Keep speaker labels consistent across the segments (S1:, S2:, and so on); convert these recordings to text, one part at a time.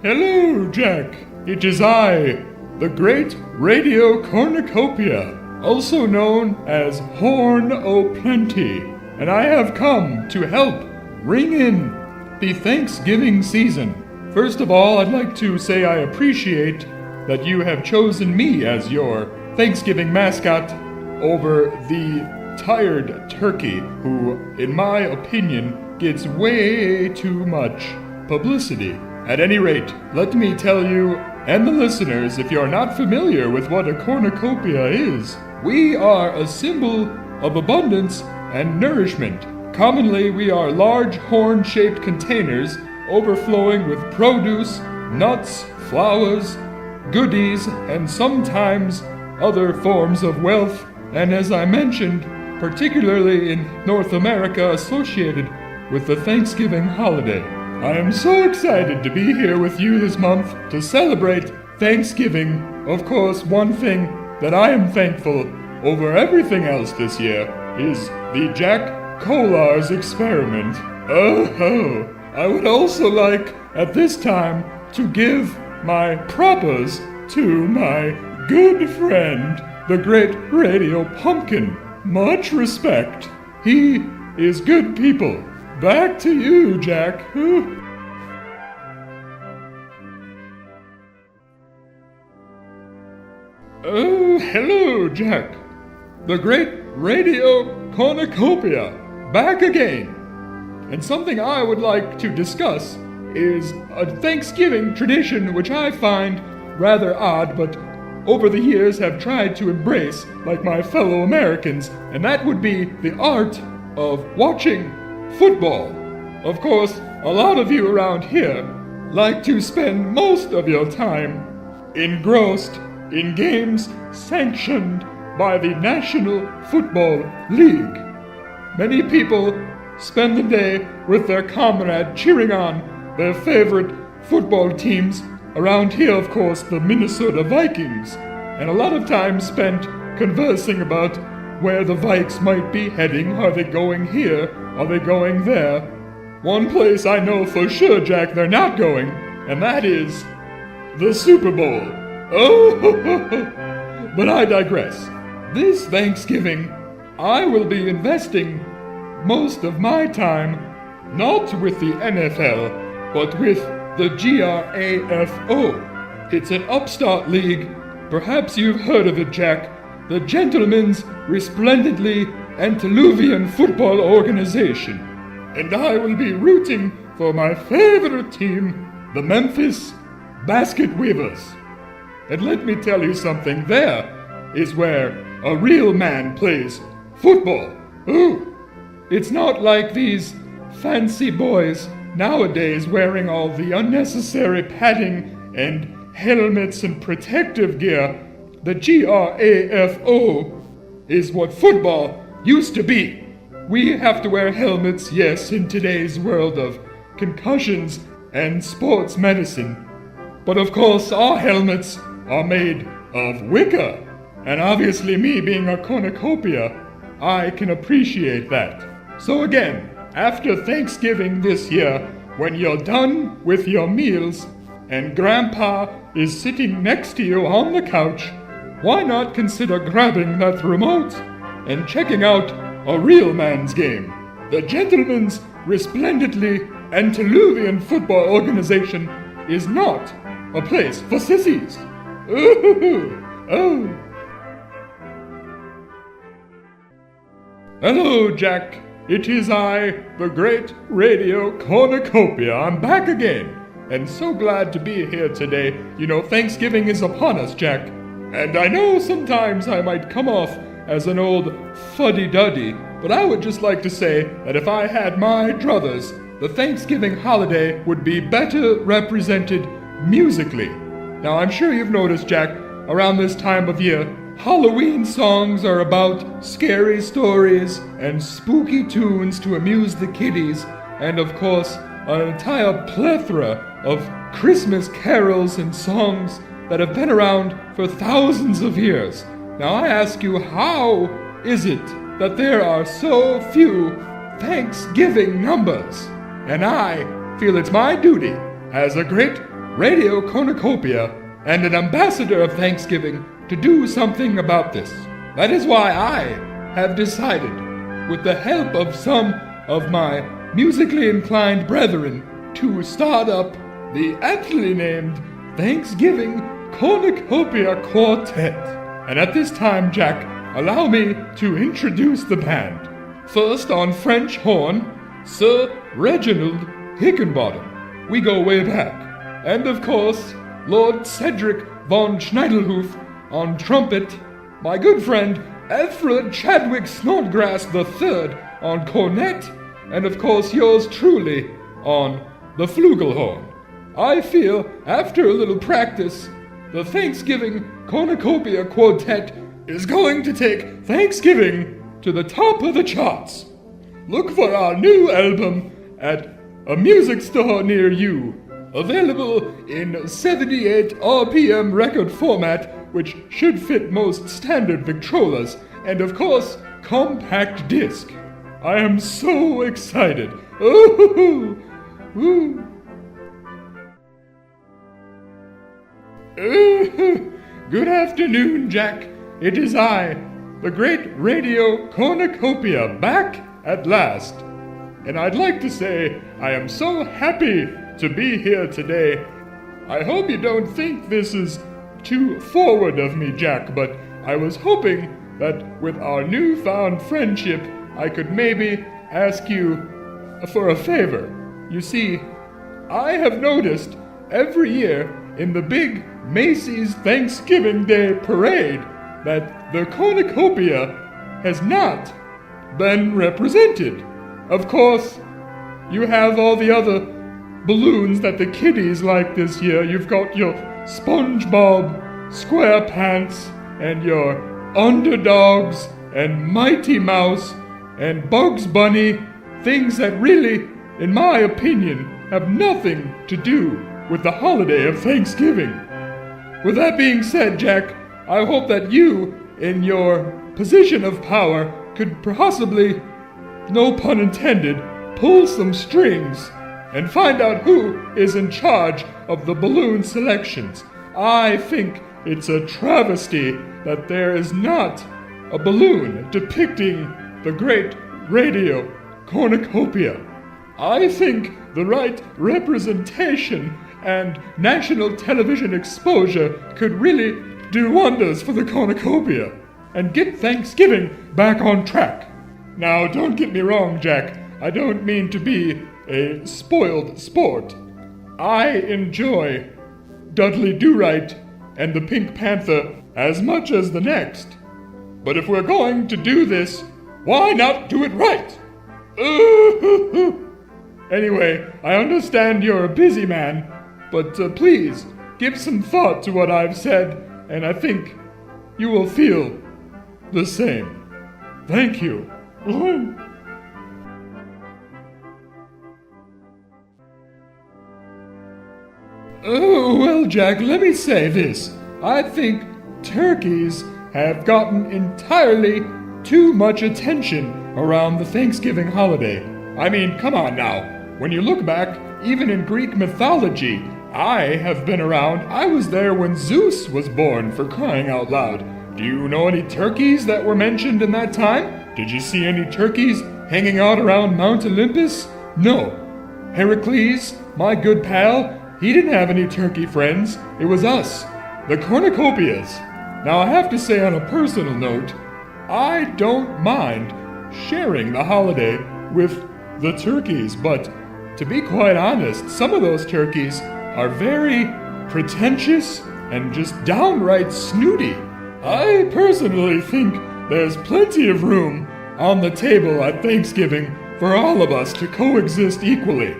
S1: Hello, Jack. It is I, the great Radio Cornucopia, also known as Horn O'Plenty, and I have come to help ring in the Thanksgiving season. First of all, I'd like to say I appreciate that you have chosen me as your Thanksgiving mascot over the tired turkey, who, in my opinion, gets way too much publicity. At any rate, let me tell you, and the listeners, if you're not familiar with what a cornucopia is, we are a symbol of abundance and nourishment. Commonly, we are large horn-shaped containers overflowing with produce, nuts, flowers, goodies, and sometimes other forms of wealth, and as I mentioned, particularly in North America associated with the Thanksgiving holiday. I am so excited to be here with you this month to celebrate Thanksgiving. Of course, one thing that I am thankful over everything else this year is the Jack Kolar's experiment. Oh, I would also like, at this time, to give my propers to my good friend, the great Radio Pumpkin. Much respect. He is good people. Back to you, Jack. Oh, hello, Jack. The great Radio Cornucopia, back again. And something I would like to discuss is a Thanksgiving tradition which I find rather odd, but over the years have tried to embrace like my fellow Americans, and that would be the art of watching football. Of course, a lot of you around here like to spend most of your time engrossed in games sanctioned by the National Football League. Many people spend the day with their comrade cheering on their favorite football teams. Around here, of course, the Minnesota Vikings, and a lot of time spent conversing about where the Vikes might be heading. Are they going here? Are they going there? One place I know for sure, Jack, they're not going, and that is the Super Bowl. Oh, but I digress. This Thanksgiving, I will be investing most of my time not with the NFL, but with the GRAFO. It's an upstart league. Perhaps you've heard of it, Jack. The Gentlemen's Resplendently Antediluvian Football Organization. And I will be rooting for my favorite team, the Memphis Basket Weavers. And let me tell you something, there is where a real man plays football. Ooh, it's not like these fancy boys nowadays wearing all the unnecessary padding and helmets and protective gear. The GRAFO is what football used to be. We have to wear helmets, yes, in today's world of concussions and sports medicine. But of course, our helmets are made of wicker. And obviously, me being a cornucopia, I can appreciate that. So again, after Thanksgiving this year, when you're done with your meals and Grandpa is sitting next to you on the couch, why not consider grabbing that remote and checking out a real man's game? The Gentlemen's Resplendently Antediluvian Football Organization is not a place for sissies. Oh. Hello, Jack. It is I, the great Radio Cornucopia. I'm back again, and so glad to be here today. You know, Thanksgiving is upon us, Jack. And I know sometimes I might come off as an old fuddy-duddy, but I would just like to say that if I had my druthers, the Thanksgiving holiday would be better represented musically. Now, I'm sure you've noticed, Jack, around this time of year, Halloween songs are about scary stories and spooky tunes to amuse the kiddies, and of course, an entire plethora of Christmas carols and songs that have been around for thousands of years. Now I ask you, how is it that there are so few Thanksgiving numbers? And I feel it's my duty as a great Radio Cornucopia and an ambassador of Thanksgiving to do something about this. That is why I have decided, with the help of some of my musically inclined brethren, to start up the aptly named Thanksgiving Cornucopia Quartet. And at this time, Jack, allow me to introduce the band. First, on French horn, Sir Reginald Hickenbottom. We go way back. And of course, Lord Cedric von Schneidelhoof on trumpet, my good friend Alfred Chadwick Snodgrass III on cornet, and of course yours truly on the flugelhorn. I feel, after a little practice, the Thanksgiving Cornucopia Quartet is going to take Thanksgiving to the top of the charts. Look for our new album at a music store near you, available in 78 RPM record format, which should fit most standard Victrolas, and of course, compact disc. I am so excited. Ooh, ooh. Good afternoon, Jack. It is I, the great Radio Cornucopia, back at last. And I'd like to say I am so happy to be here today. I hope you don't think this is too forward of me, Jack, but I was hoping that with our newfound friendship, I could maybe ask you for a favor. You see, I have noticed every year in the big Macy's Thanksgiving Day parade that the Cornucopia has not been represented. Of course, you have all the other balloons that the kiddies like this year. You've got your SpongeBob SquarePants and your Underdogs and Mighty Mouse and Bugs Bunny, things that really, in my opinion, have nothing to do with the holiday of Thanksgiving. With that being said, Jack, I hope that you, in your position of power, could possibly, no pun intended, pull some strings and find out who is in charge of the balloon selections. I think it's a travesty that there is not a balloon depicting the great Radio Cornucopia. I think the right representation and national television exposure could really do wonders for the Cornucopia and get Thanksgiving back on track. Now, don't get me wrong, Jack. I don't mean to be a spoiled sport. I enjoy Dudley Do-Right and the Pink Panther as much as the next. But if we're going to do this, why not do it right? Anyway, I understand you're a busy man, but please, give some thought to what I've said, and I think you will feel the same. Thank you. Oh, well, Jack, let me say this. I think turkeys have gotten entirely too much attention around the Thanksgiving holiday. I mean, come on now. When you look back, even in Greek mythology, I have been around. I was there when Zeus was born, for crying out loud. Do you know any turkeys that were mentioned in that time? Did you see any turkeys hanging out around Mount Olympus? No. Heracles, my good pal, he didn't have any turkey friends. It was us, the Cornucopias. Now, I have to say on a personal note, I don't mind sharing the holiday with the turkeys, but to be quite honest, some of those turkeys are very pretentious and just downright snooty. I personally think there's plenty of room on the table at Thanksgiving for all of us to coexist equally,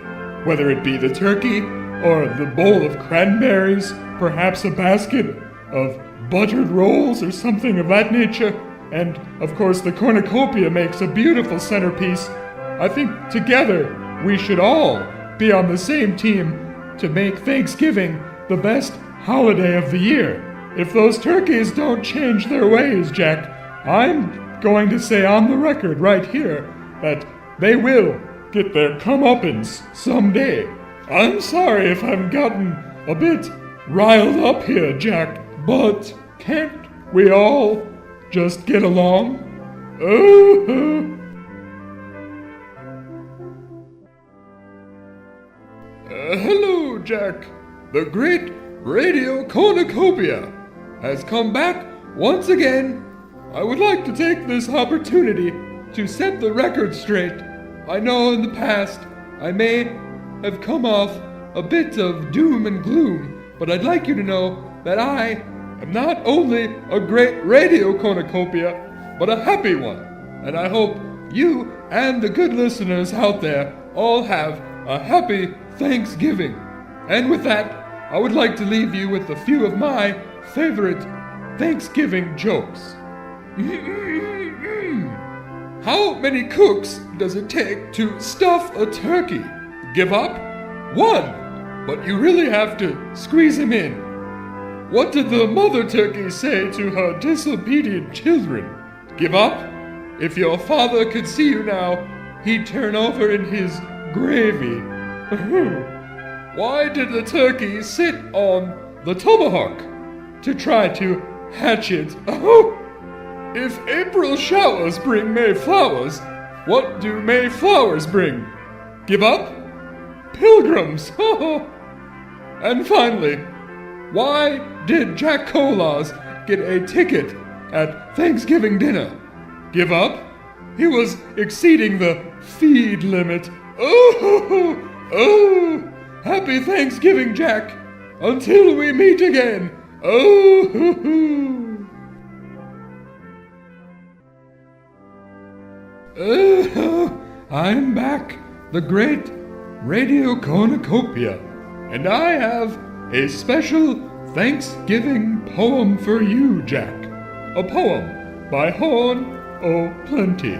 S1: whether it be the turkey or the bowl of cranberries, perhaps a basket of buttered rolls or something of that nature, and of course the cornucopia makes a beautiful centerpiece. I think together we should all be on the same team to make Thanksgiving the best holiday of the year. If those turkeys don't change their ways, Jack, I'm going to say on the record right here that they will get their comeuppance someday. I'm sorry if I've gotten a bit riled up here, Jack, but can't we all just get along? Oh. Hello, Jack. The great Radio Cornucopia has come back once again. I would like to take this opportunity to set the record straight. I know in the past I may have come off a bit of doom and gloom, but I'd like you to know that I am not only a great radio cornucopia, but a happy one. And I hope you and the good listeners out there all have a happy Thanksgiving. And with that, I would like to leave you with a few of my favorite Thanksgiving jokes. How many cooks does it take to stuff a turkey? Give up? 1. But you really have to squeeze him in. What did the mother turkey say to her disobedient children? Give up? If your father could see you now, he'd turn over in his gravy. Why did the turkey sit on the tomahawk? To try to hatch it. If April showers bring May flowers, what do May flowers bring? Give up? Pilgrims. And finally, why did Jack Colas get a ticket at Thanksgiving dinner? Give up? He was exceeding the feed limit. Oh, happy Thanksgiving, Jack. Until we meet again. I'm back, the great Radio Cornucopia, and I have a special Thanksgiving poem for you, Jack. A poem by Horn O'Plenty.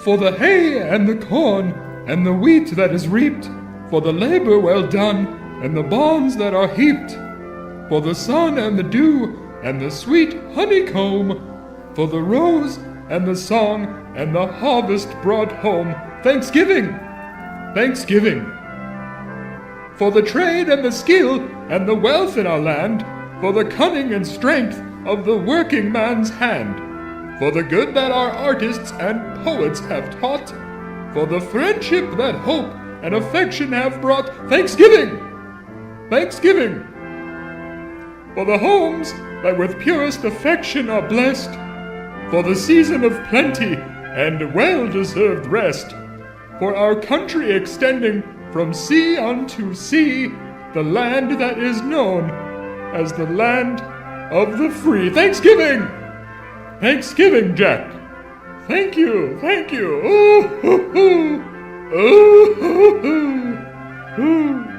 S1: For the hay and the corn and the wheat that is reaped, for the labor well done and the barns that are heaped, for the sun and the dew and the sweet honeycomb, for the rose and the song and the harvest brought home. Thanksgiving! Thanksgiving! For the trade and the skill and the wealth in our land, for the cunning and strength of the working man's hand, for the good that our artists and poets have taught, for the friendship that hope and affection have brought. Thanksgiving! Thanksgiving! For the homes that with purest affection are blessed, for the season of plenty and well-deserved rest, for our country extending from sea unto sea, the land that is known as the land of the free. Thanksgiving! Thanksgiving, Jack. Thank you, thank you. Ooh, ooh, ooh, ooh, ooh, ooh.